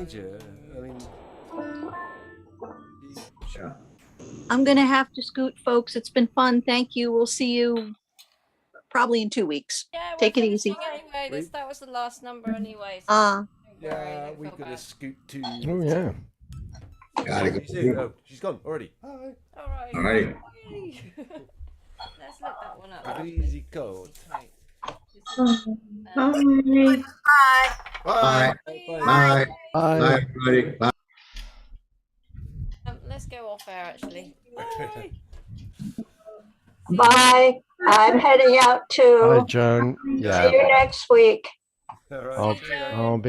teenager. I mean, Sure. I'm going to have to scoot, folks. It's been fun. Thank you. We'll see you probably in 2 weeks. Yeah, we're Take it easy. finishing anyway. That was the last number anyway. So Ah. don't worry, yeah, don't we feel got to bad. scoot to. Oh yeah. Gotta go. Oh, she's gone already. Hi. All right. All right. Yay. Let's look that one up. Greasy Coat. Right. This is, Bye. Bye. Bye. Bye. Bye. Bye, everybody. Bye. let's go off air actually. Bye. Bye. I'm heading out Hi, too. Joan. See Yeah. you next week. All right. I'll, See you, Joan. I'll be